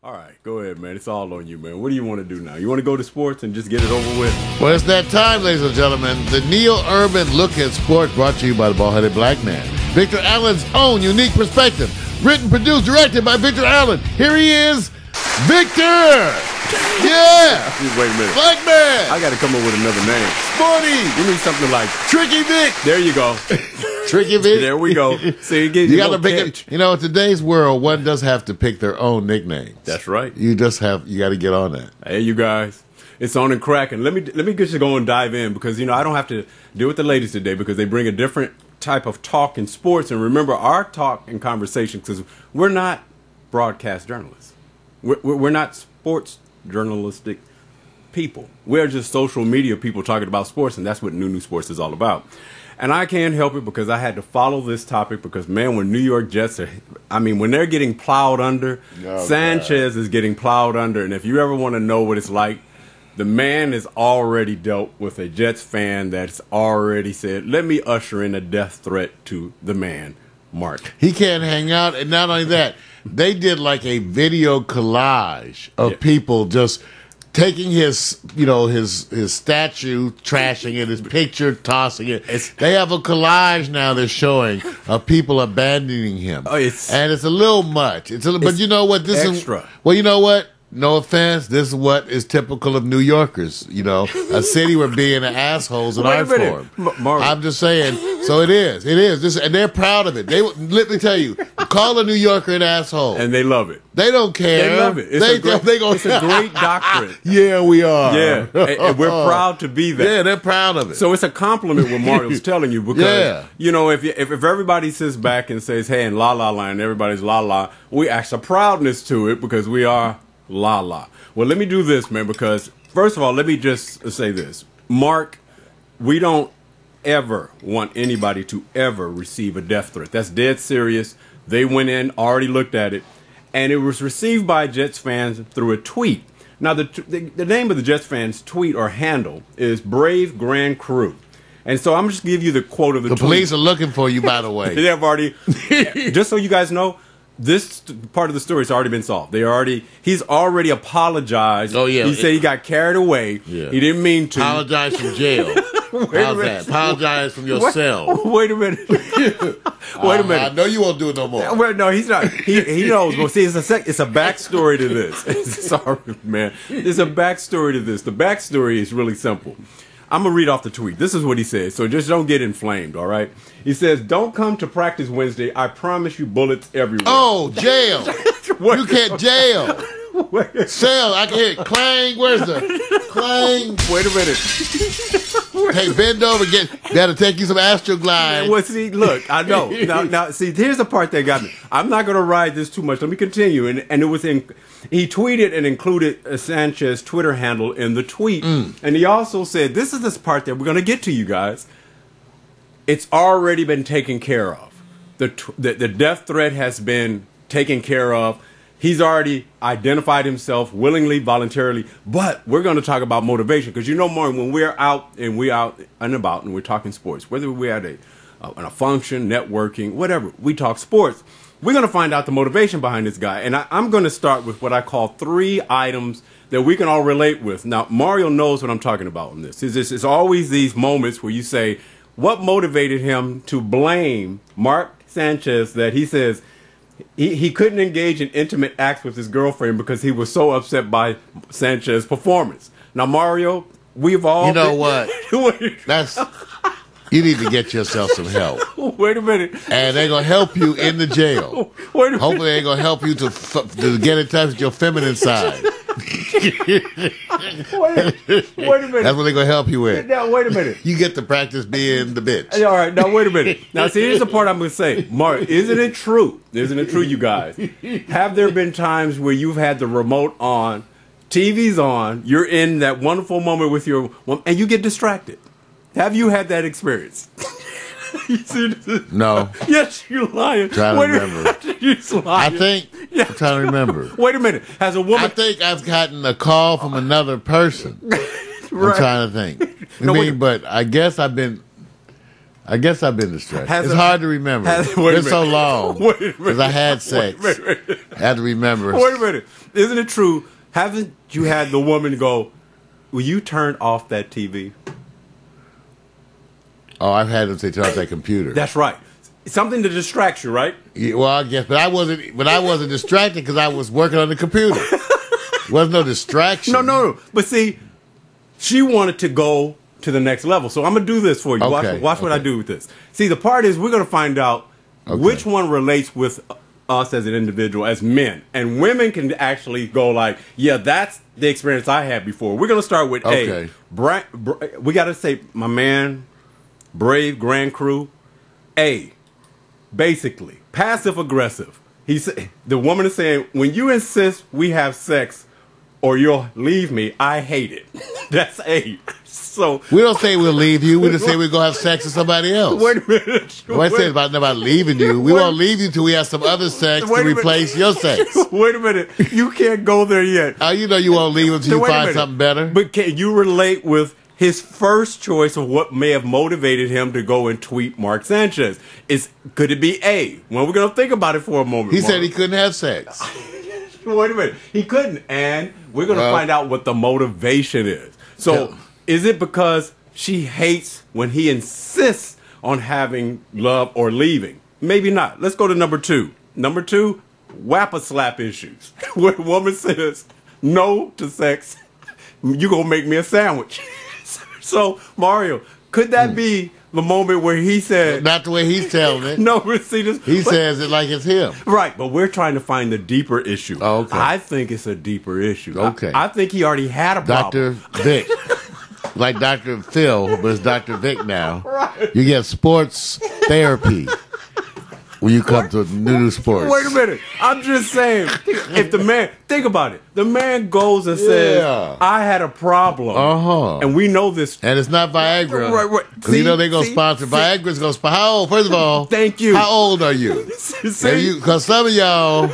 All right, go ahead, man. It's all on you, man. What do you want to do now? You want to go to sports and just get it over with? Well, it's that time, ladies and gentlemen. The Neil Urban Look at Sports, brought to you by the Bald-Headed Black Man. Victor Allen's own unique perspective. Written, produced, directed by Victor Allen. Here he is, Victor! Yeah! Wait a minute. Black Man! I got to come up with another name. Sporty! You need something like Tricky Vic! There you go. Tricky Vic. There we go. See, you got to pick it. You know, in today's world, one does have to pick their own nicknames. That's right. You got to get on that. Hey, you guys, it's on and cracking. Let me get you going and dive in because I don't have to deal with the ladies today because they bring a different type of talk in sports. And remember, our talk and conversation, because we're not broadcast journalists, we're not sports journalistic people. We're just social media people talking about sports, and that's what New Sports is all about. And I can't help it because I had to follow this topic because, man, when New York Jets when they're getting plowed under, Sanchez is getting plowed under. And if you ever want to know what it's like, the man has already dealt with a Jets fan that's already said, let me usher in a death threat to the man, Mark. He can't hang out. And not only that, they did like a video collage of people just taking his statue, trashing it, his picture, tossing it. They have a collage now they're showing of people abandoning him. Oh, and it's a little much. But you know what? This extra. is well. You know what? No offense. This is what is typical of New Yorkers. A city where being an asshole is an art form. I'm just saying. So it is. It is. And they're proud of it. Let me tell you, call a New Yorker an asshole, and they love it. They don't care. They love it. It's a great doctrine. Yeah, we are. Yeah, and we're proud to be that. Yeah, they're proud of it. So it's a compliment what Mario's telling you because if everybody sits back and says, "Hey," and La La Land, everybody's La La, we add a proudness to it because we are La La. Well, let me do this, man, because first of all, let me just say this. Mark, we don't ever want anybody to ever receive a death threat. That's dead serious. They went in, already looked at it, and it was received by Jets fans through a tweet. Now, the name of the Jets fans' tweet or handle is Brave Grand Crew. And so I'm just going to give you the quote of the tweet. The police are looking for you, by the way. They have already, just so you guys know, this part of the story has already been solved. He's already apologized. Oh, yeah. He said he got carried away. Yeah. He didn't mean to. Apologize from jail. How's that? Apologize from your cell. Wait a minute. Wait a minute. I know you won't do it no more. Well, no, he's not. He knows. Well, see, it's a backstory to this. Sorry, man. There's a backstory to this. The backstory is really simple. I'm going to read off the tweet. This is what he says, so just don't get inflamed, all right? He says, "Don't come to practice Wednesday. I promise you bullets everywhere." Oh, jail. You can't jail. Cell, I can hear it. Clang. Where's the clang? Wait a minute. Hey, bend over. Gotta take you some Astroglide. Well, see, look, I know. Now, see, here's the part that got me. I'm not going to ride this too much. Let me continue. And it was he tweeted and included Sanchez's Twitter handle in the tweet. And he also said, this is this part that we're going to get to, you guys. It's already been taken care of. The death threat has been taken care of. He's already identified himself willingly, voluntarily. But we're going to talk about motivation because more when we're out and about and we're talking sports, whether we're at a function, networking, whatever, we talk sports. We're going to find out the motivation behind this guy. And I'm going to start with what I call 3 items that we can all relate with. Now, Mario knows what I'm talking about in this. It's always these moments where you say, what motivated him to blame Mark Sanchez that he says he couldn't engage in intimate acts with his girlfriend because he was so upset by Sanchez's performance. Now, Mario, we've all... You know what? You need to get yourself some help. Wait a minute. And they're going to help you in the jail. Wait a minute. Hopefully they're going to help you to get in touch with your feminine side. Wait a minute. That's what they're going to help you with. Now, wait a minute. You get to practice being the bitch. All right, now wait a minute. Now, see, here's the part I'm going to say. Mark, isn't it true? Isn't it true, you guys? Have there been times where you've had the remote on, TV's on, you're in that wonderful moment with your woman, and you get distracted? Have you had that experience? No. Yes, you're lying. Trying to remember. You're lying. I think. Yeah. I'm trying to remember. Wait a minute. Has a woman? I think I've gotten a call from another person. Right. I'm trying to think. But I guess I've been distracted. It's hard to remember. It's so long because I had sex. I had to remember. Wait a minute. Isn't it true? Haven't you had the woman go, will you turn off that TV? Oh, I've had them say turn off that computer. That's right. Something to distract you, right? Yeah, well, I guess, but I wasn't distracted because I was working on the computer. Wasn't no distraction. No. But see, she wanted to go to the next level. So I'm going to do this for you. Okay, Watch what I do with this. See, the part is we're going to find out which one relates with us as an individual, as men. And women can actually go like, yeah, that's the experience I had before. We're going to start with A. We got to say, my man, Brave Grand Crew, A. Basically, passive aggressive. The woman is saying, when you insist we have sex or you'll leave me, I hate it. That's A. So we don't say we'll leave you. We just say we're going to have sex with somebody else. Wait a minute. What I said about leaving you, we won't leave you till we have some other sex to replace your sex. Wait a minute. You can't go there yet. Oh, you know you won't leave until you find something better. But can you relate with his first choice of what may have motivated him to go and tweet Mark Sanchez? Could it be A? Well, we're going to think about it for a moment. He said he couldn't have sex. Wait a minute. He couldn't. And we're going to find out what the motivation is. So is it because she hates when he insists on having love or leaving? Maybe not. Let's go to number 2. Number 2, whap-a-slap issues. Where a woman says no to sex, you going to make me a sandwich. So, Mario, could that be the moment where he said... Not the way he's telling it. No, see this. He says it like it's him. Right, but we're trying to find the deeper issue. Oh, okay. I think it's a deeper issue. Okay. I think he already had a problem. Dr. Vic. Like Dr. Phil, but it's Dr. Vic now. Right. You get sports therapy when you come to new sports. Wait a minute. I'm just saying, if the man, think about it. The man goes and says, I had a problem. And we know this. And it's not Viagra. Right. Because you know they're going to sponsor. Viagra's going to sponsor. How old? First of all. Thank you. How old are you? Because some of y'all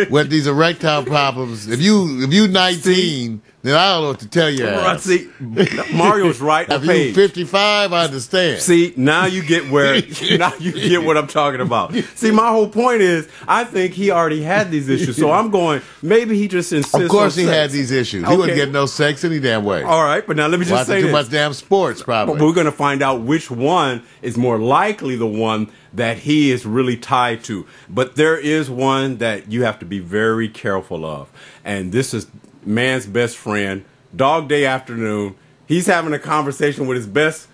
with these erectile problems, if you 19, then I don't know what to tell you. Right, see, Mario's right. If you 55, I understand. See, now you get what I'm talking about. See, my whole point is, I think he already had these issues. So I'm going, maybe he just insists on Of course he sex. had these issues. He wouldn't get no sex any damn way. All right, but now let me just say this. Too much damn sports, probably. But we're going to find out which one is more likely the one that he is really tied to. But there is one that you have to be very careful of. And this is man's best friend, Dog Day Afternoon. He's having a conversation with his best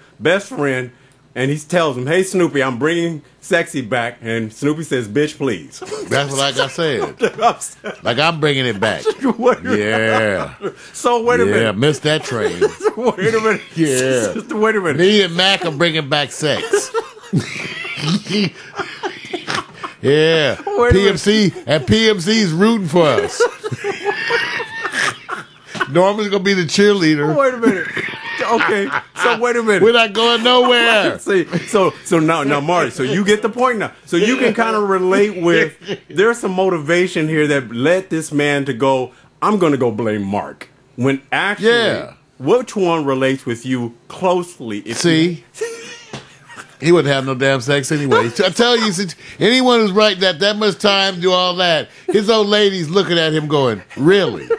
friend, and he tells him, hey, Snoopy, I'm bringing sexy back. And Snoopy says, bitch, please. That's what I said. Like I'm bringing it back. Yeah. So wait a minute. Yeah, missed that train. Wait a minute. Yeah. Wait a minute. Me and Mac are bringing back sex. Yeah. PMC's rooting for us. Norman's gonna be the cheerleader. Wait a minute. Okay, so wait a minute. We're not going nowhere. See, so now, Marty. So you get the point now. So you can kind of relate with. There's some motivation here that led this man to go. I'm going to go blame Mark. When actually, which one relates with you closely? He wouldn't have no damn sex anyway. I tell you, anyone who's right that much time do all that, his old lady's looking at him going, really?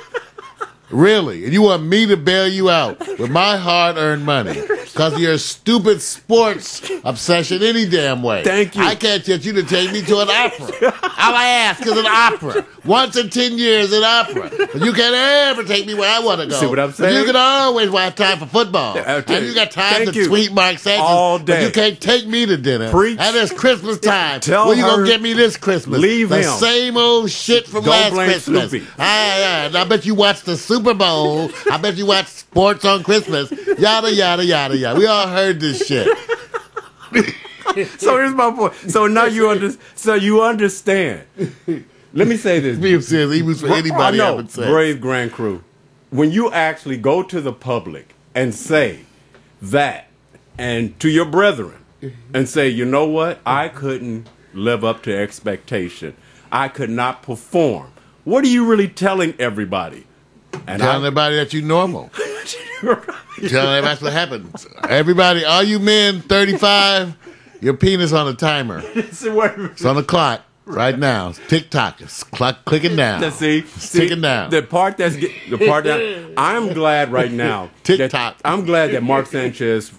Really? And you want me to bail you out with my hard-earned money because of your stupid sports obsession any damn way. Thank you. I can't get you to take me to an opera. All I ask is an opera. Once in 10 years, an opera. But you can't ever take me where I want to go. See what I'm saying? But you can always have time for football. And you got time to tweet Mark Sanchez. All day. But you can't take me to dinner. Preach. And it's Christmas time. Tell what you going her to get me this Christmas? Leave the him. Same old shit from last Christmas. Snoopy. I bet you watch the Super Bowl. I bet you watch sports on Christmas. Yada, yada, yada, yada. We all heard this shit. So here's my point. So now you understand. Let me say this. Me says he was for anybody I would say. Brave Grand Crew. When you actually go to the public and say that, and to your brethren, and say, you know what? I couldn't live up to expectation. I could not perform. What are you really telling everybody? And telling everybody that you're normal. Telling everybody that's what happens. Everybody, all you men 35, your penis on a timer. It's on the clock. right now. TikTok is clicking down. See, ticking down. The part that I'm glad right now. TikTok. I'm glad that Mark Sanchez.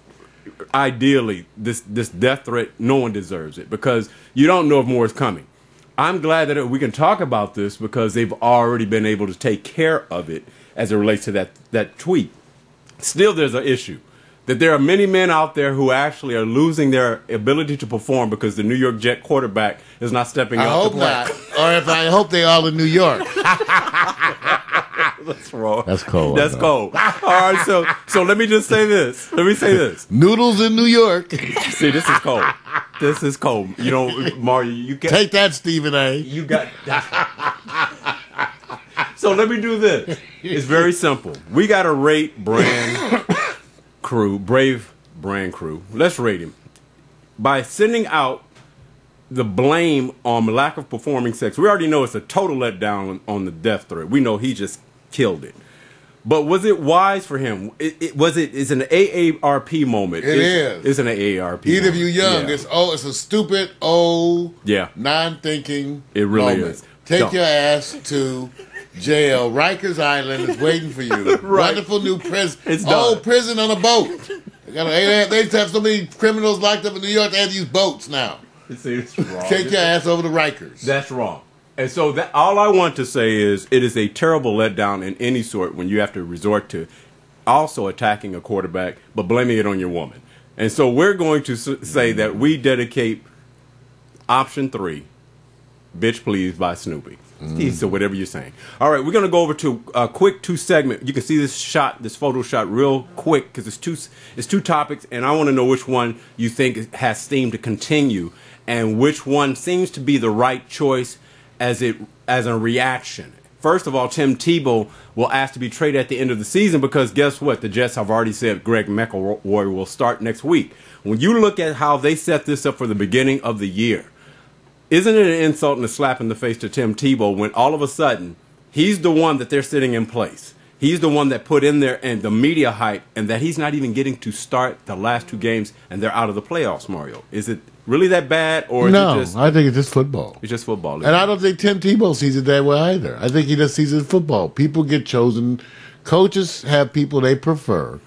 Ideally, this death threat, no one deserves it because you don't know if more is coming. I'm glad that we can talk about this because they've already been able to take care of it as it relates to that tweet. Still, there's an issue that there are many men out there who actually are losing their ability to perform because the New York Jet quarterback is not stepping up. I hope not. Or if I hope they all in New York. That's wrong. That's cold. That's cold. All right, so let me just say this. Noodles in New York. See, this is cold. This is cold. You know, Mario, you can take that, Stephen A. You got. So let me do this. It's very simple. We got to rate Brave Brand Crew. Let's rate him by sending out the blame on lack of performing sex. We already know it's a total letdown on the death threat. We know he just killed it. But was it wise for him? It's an AARP moment. It's an AARP Even moment. if you're young, it's a stupid, old, non-thinking It really moment. is. Take your ass to jail. Rikers Island is waiting for you. Right. Wonderful new prison. It's done. Prison on a boat. They used to have so many criminals locked up in New York, they have to use boats now. See, it's wrong. Take your ass over to Rikers. That's wrong. And so all I want to say is it is a terrible letdown in any sort when you have to resort to also attacking a quarterback, but blaming it on your woman. And so we're going to say that we dedicate option 3, Bitch Please by Snoopy. So whatever you're saying. All right, we're going to go over to a quick 2-segment. You can see this photo shot real quick because it's two topics, and I want to know which one you think has steam to continue and which one seems to be the right choice as a reaction. First of all, Tim Tebow will ask to be traded at the end of the season because guess what? The Jets have already said Greg McElroy will start next week. When you look at how they set this up for the beginning of the year, isn't it an insult and a slap in the face to Tim Tebow when all of a sudden he's the one that they're sitting in place? He's the one that put in there and the media hype and that he's not even getting to start the last 2 games and they're out of the playoffs, Mario. Is it really that bad? Or no, is it I think it's just football. It's just football. And I don't think Tim Tebow sees it that way either. I think he just sees it as football. People get chosen. Coaches have people they prefer.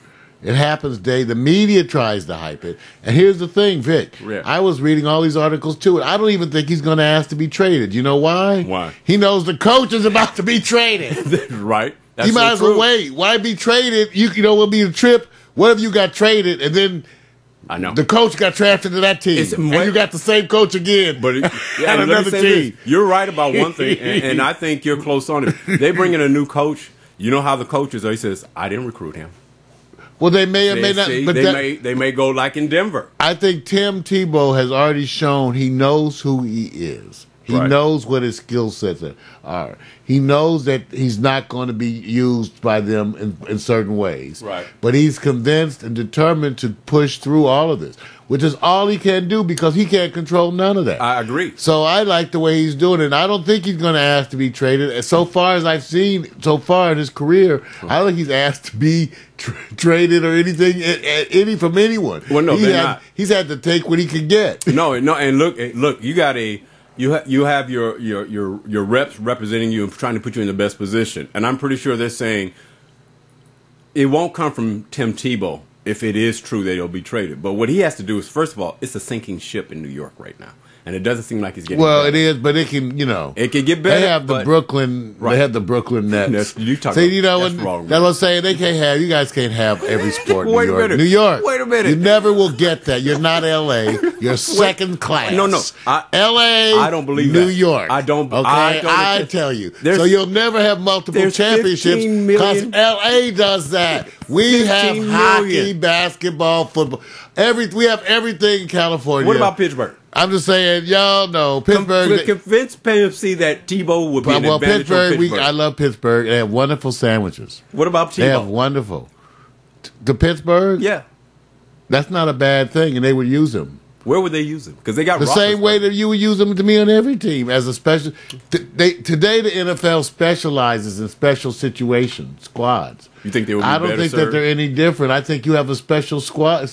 It happens, the media tries to hype it. And here's the thing, Vic. Yeah. I was reading all these articles, too, and I don't even think he's going to ask to be traded. You know why? Why? He knows the coach is about to be traded. Right. That's he might as well wait. Why be traded? You know, will be the trip. What if you got traded, and then I know the coach got drafted to that team, and you got the same coach again, but and another team. You're right about one thing, and I think you're close on it. They bring in a new coach. You know how the coaches are. He says, I didn't recruit him. Well, they may or may not. But they may go like in Denver. I think Tim Tebow has already shown he knows who he is. He knows what his skill sets are. He knows that he's not going to be used by them in certain ways. Right. But he's convinced and determined to push through all of this, which is all he can do because he can't control none of that. I agree. So I like the way he's doing it. And I don't think he's going to ask to be traded. As so far as I've seen so far in his career, I don't think he's asked to be traded or anything from anyone. Well, no, he's had to take what he can get. No, and look, you got you have your reps representing you and trying to put you in the best position. And I'm pretty sure they're saying it won't come from Tim Tebow if it is true that he'll be traded. But what he has to do is, first of all, it's a sinking ship in New York right now. And it doesn't seem like it's getting better. It is, but it can, it can get better. They have the Brooklyn, they have the Brooklyn Nets. That's wrong. That's what I'm saying. They can't have, you guys can't have every sport in New York. Minute. New York. Wait a minute. You never will get that. You're not L.A. You're second class. No. L.A. I don't believe New that. York. I don't. Okay, I tell you. So you'll never have multiple championships because L.A. does that. We have hockey, basketball, football. We have everything in California. What about Pittsburgh? I'm just saying, y'all know Pittsburgh. Convince PFC that Tebow would be an advantage Pittsburgh. I love Pittsburgh. They have wonderful sandwiches. What about Tebow? They have wonderful. The Pittsburgh? Yeah. That's not a bad thing, and they would use him. Where would they use him? Because they got the same way that you would use them to me on every team as a special. Today, the NFL specializes in special situations, squads. You think they would be I don't think that they're any different. I think you have a special squad.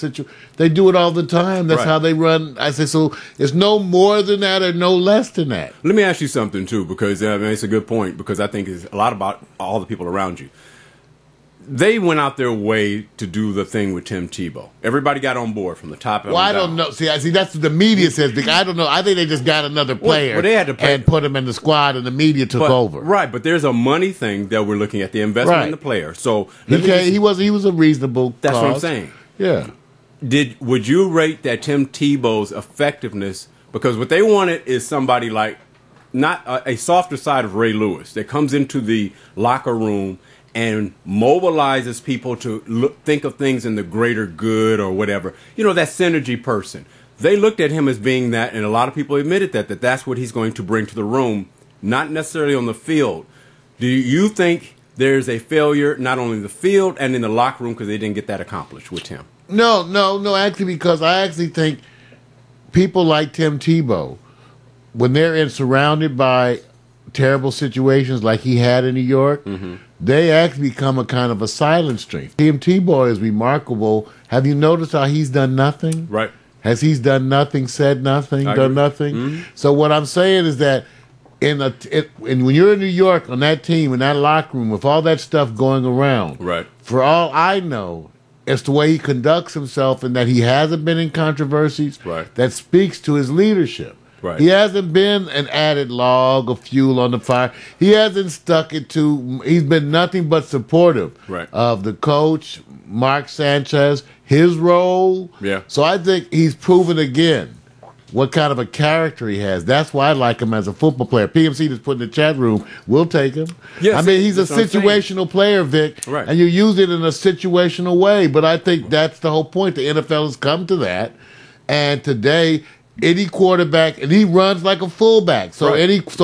They do it all the time. That's how they run. I say, so it's no more than that or no less than that. Let me ask you something, too, because it's a good point, because I think it's a lot about all the people around you. They went out their way to do the thing with Tim Tebow. Everybody got on board from the top. Well, I don't know. See, that's what the media says. I don't know. I think they just got another player they had to and put him in the squad, and the media took over. Right, but there's a money thing that we're looking at, the investment in the player. So he was a reasonable. That's cause. what I'm saying. Yeah. Would you rate that Tim Tebow's effectiveness? Because what they wanted is somebody like not a softer side of Ray Lewis that comes into the locker room and mobilizes people to think of things in the greater good or whatever. You know, that synergy person. They looked at him as being that, and a lot of people admitted that's what he's going to bring to the room, not necessarily on the field. Do you think there's a failure not only in the field and in the locker room because they didn't get that accomplished with him? No, actually, because I actually think people like Tim Tebow, when they're surrounded by terrible situations like he had in New York, they actually become a kind of a silent strength. Tim Tebow is remarkable. Have you noticed how he's done nothing? Right. Has he done nothing, said nothing, done nothing? Mm-hmm. So what I'm saying is that when you're in New York on that team, in that locker room, with all that stuff going around, right. For all I know, it's the way he conducts himself and that he hasn't been in controversies that speaks to his leadership. Right. He hasn't been an added log of fuel on the fire. He hasn't stuck it to. He's been nothing but supportive of the coach, Mark Sanchez, his role. Yeah. So I think he's proven again what kind of a character he has. That's why I like him as a football player. PMC just put in the chat room, we'll take him. Yes, I mean, he's a situational player, Vic, and you use it in a situational way. But I think that's the whole point. The NFL has come to that, and today any quarterback, and he runs like a fullback. So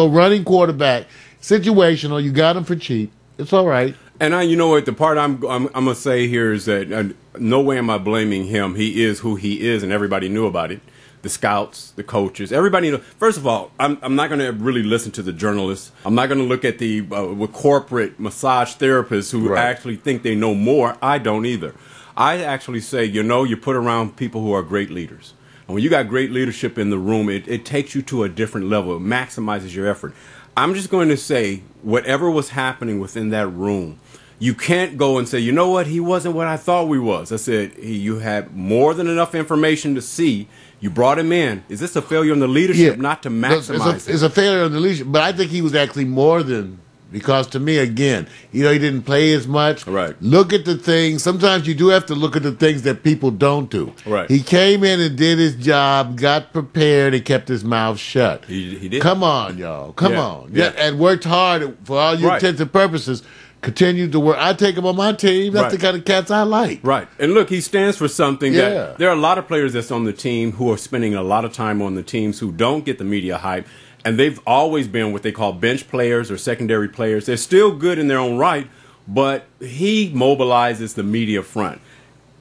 running quarterback, situational. You got him for cheap. It's all right. And you know what? The part I'm gonna say here is that no way am I blaming him. He is who he is, and everybody knew about it. The scouts, the coaches, everybody knew. First of all, I'm not going to really listen to the journalists. I'm not going to look at the with corporate massage therapists who actually think they know more. I don't either. I actually say, you put around people who are great leaders. And when you got great leadership in the room, it takes you to a different level. It maximizes your effort. I'm just going to say, whatever was happening within that room, you can't go and say, you know what, he wasn't what I thought we was. I said, you had more than enough information to see. You brought him in. Is this a failure in the leadership not to maximize it? It's a failure in the leadership, but I think he was actually more than, because to me, again, he didn't play as much. Right. Look at the things. Sometimes you do have to look at the things that people don't do. Right. He came in and did his job, got prepared, and kept his mouth shut. He did. Come on, y'all. Come on. Yeah. And worked hard for all your intents and purposes. Continued to work. I take him on my team. That's the kind of cats I like. Right. And look, he stands for something that there are a lot of players that's on the team who are spending a lot of time on the teams who don't get the media hype. And they've always been what they call bench players or secondary players. They're still good in their own right, but he mobilizes the media front.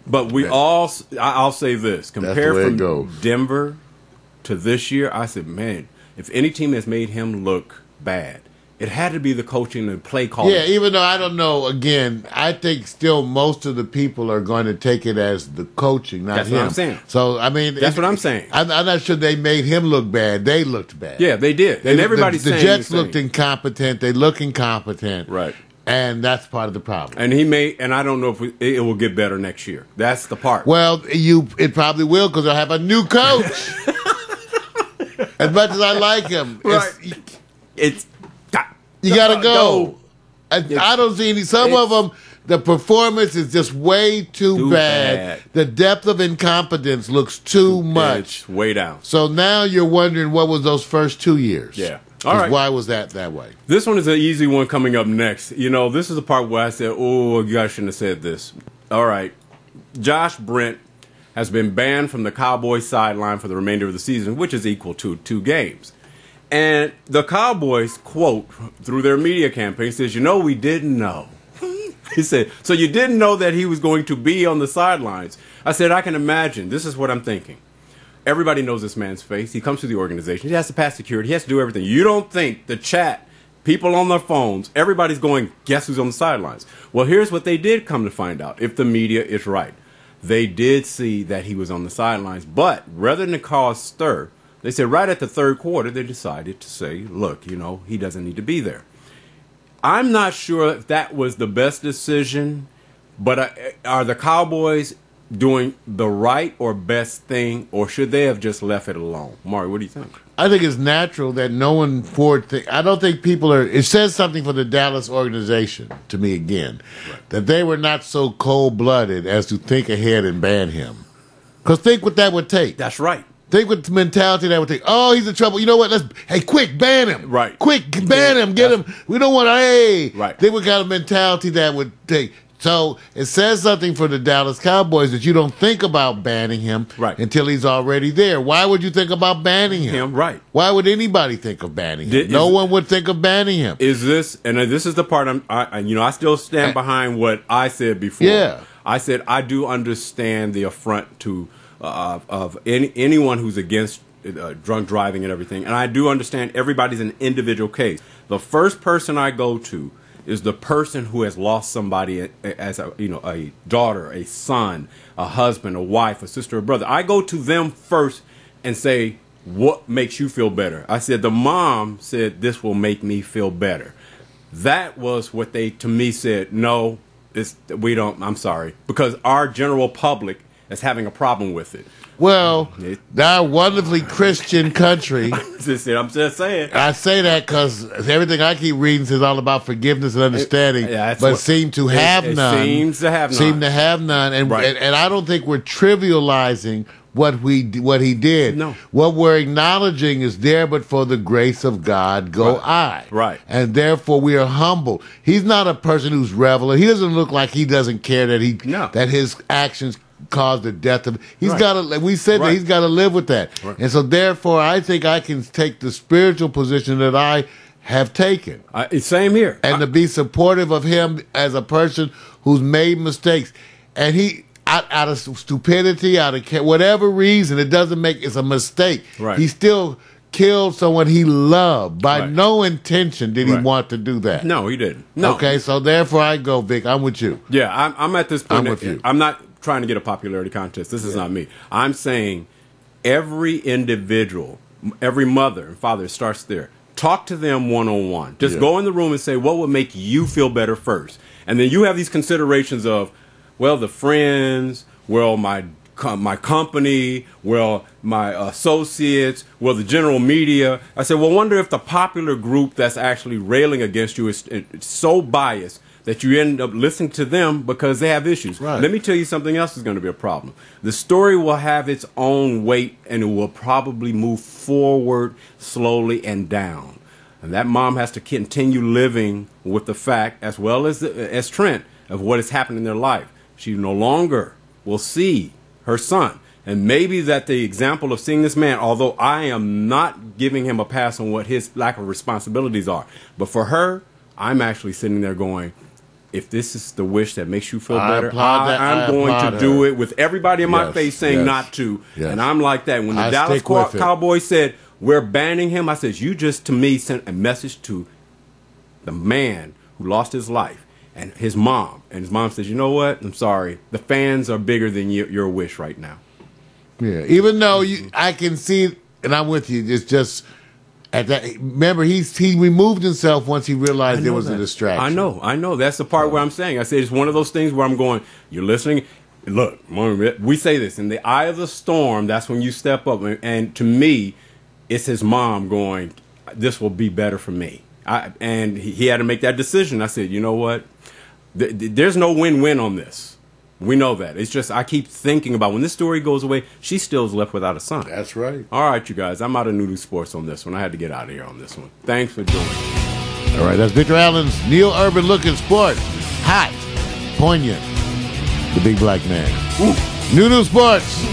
But I'll say this, compared from Denver to this year, I said, man, if any team has made him look bad, it had to be the coaching and play calling. Yeah, even though I don't know, again, I think still most of the people are going to take it as the coaching, not him. That's what I'm saying. So, I mean... That's what I'm saying. I'm not sure they made him look bad. They looked bad. Yeah, they did. And everybody's saying... The Jets looked incompetent. They look incompetent. Right. And that's part of the problem. And I don't know if it will get better next year. That's the part. Well, it probably will, because they'll have a new coach. As much as I like him. Right. You gotta go. I don't see any. Some of them, the performance is just way too bad. The depth of incompetence looks too much. It's way down. So now you're wondering what was those first 2 years. Yeah. All right. Why was that way? This one is an easy one coming up next. This is the part where I said, oh, you guys shouldn't have said this. All right. Josh Brent has been banned from the Cowboys sideline for the remainder of the season, which is equal to 2 games. And the Cowboys, quote, through their media campaign, says, we didn't know. He said, so you didn't know that he was going to be on the sidelines. I said, I can imagine. This is what I'm thinking. Everybody knows this man's face. He comes to the organization. He has to pass security. He has to do everything. You don't think the chat, people on their phones, everybody's going, guess who's on the sidelines? Well, here's what they did come to find out, if the media is right. They did see that he was on the sidelines, but rather than cause stir, they said right at the third quarter, they decided to say, look, you know, he doesn't need to be there. I'm not sure if that was the best decision, but are the Cowboys doing the right or best thing, or should they have just left it alone? Maury, what do you think? I think it's natural that no one I don't think people are. It says something for the Dallas organization to me again, that they were not so cold-blooded as to think ahead and ban him. Because think what that would take. That's right. Think what the mentality that would take. Oh, he's in trouble. You know what? Quick, ban him. Right. Quick, ban him. Get him. We don't want to. Right. They would got a mentality that would take. So it says something for the Dallas Cowboys that you don't think about banning him until he's already there. Why would you think about banning him? Right. Why would anybody think of banning him? No one would think of banning him. Is this, and this is the part I still stand behind what I said before. Yeah. I said I do understand the affront to of anyone who's against drunk driving and everything, and I do understand everybody's an individual case. The first person I go to is the person who has lost somebody as a daughter, a son, a husband, a wife, a sister, a brother. I go to them first and say, what makes you feel better? I said, the mom said, this will make me feel better. That was what they, to me, said, no, we don't, I'm sorry. Because our general public is having a problem with it. Well, our wonderfully Christian country. I'm just saying. I say that because everything I keep reading is all about forgiveness and understanding, but seem to have none. Seems to have none. Seem to have none, and I don't think we're trivializing what he did. No. What we're acknowledging is there, but for the grace of God, go I. Right. And therefore we are humble. He's not a person who's reveling. He doesn't look like he doesn't care that his actions caused the death of. He's got to. We said that he's got to live with that, and so therefore, I think I can take the spiritual position that I have taken. Same here, and to be supportive of him as a person who's made mistakes, and he out of stupidity, out of whatever reason, it doesn't make it's a mistake. Right. He still killed someone he loved. By no intention did he want to do that. No, he didn't. No. Okay, so therefore I go, Vic. I'm with you. Yeah, I'm at this point. I'm with you. I'm not trying to get a popularity contest. This is not me. I'm saying every individual, every mother and father starts there. Talk to them one-on-one. Just go in the room and say, what would make you feel better first? And then you have these considerations of, well, the friends, well, my company, well, my associates, well, the general media. I said, well, wonder if the popular group that's actually railing against you is so biased that you end up listening to them because they have issues. Let me tell you something else is going to be a problem. The story will have its own weight, and it will probably move forward slowly and down. And that mom has to continue living with the fact, as well as Trent, of what has happened in their life. She no longer will see her son. And maybe that the example of seeing this man, although I am not giving him a pass on what his lack of responsibilities are, but for her, I'm actually sitting there going, if this is the wish that makes you feel better, I'm going to do it with everybody in my face saying not to. And I'm like that. When the Dallas Cowboys said, we're banning him, I said, you just, to me, sent a message to the man who lost his life and his mom. And his mom says, you know what? I'm sorry. The fans are bigger than your wish right now. Yeah. Even though I can see, and I'm with you, it's just... remember, he removed himself once he realized there was a distraction. I know. That's the part where I'm saying. I say it's one of those things where I'm going, you're listening. Look, we say this, in the eye of the storm, that's when you step up. And to me, it's his mom going, this will be better for me. And he had to make that decision. I said, you know what? There's no win-win on this. We know that. It's just I keep thinking about when this story goes away, she still is left without a son. That's right. All right, you guys. I'm out of Noodle Sports on this one. I had to get out of here on this one. Thanks for joining. All right, that's Victor Allen's Neil Urban Look at Sports. Hot, poignant, the big black man. Noodle Sports.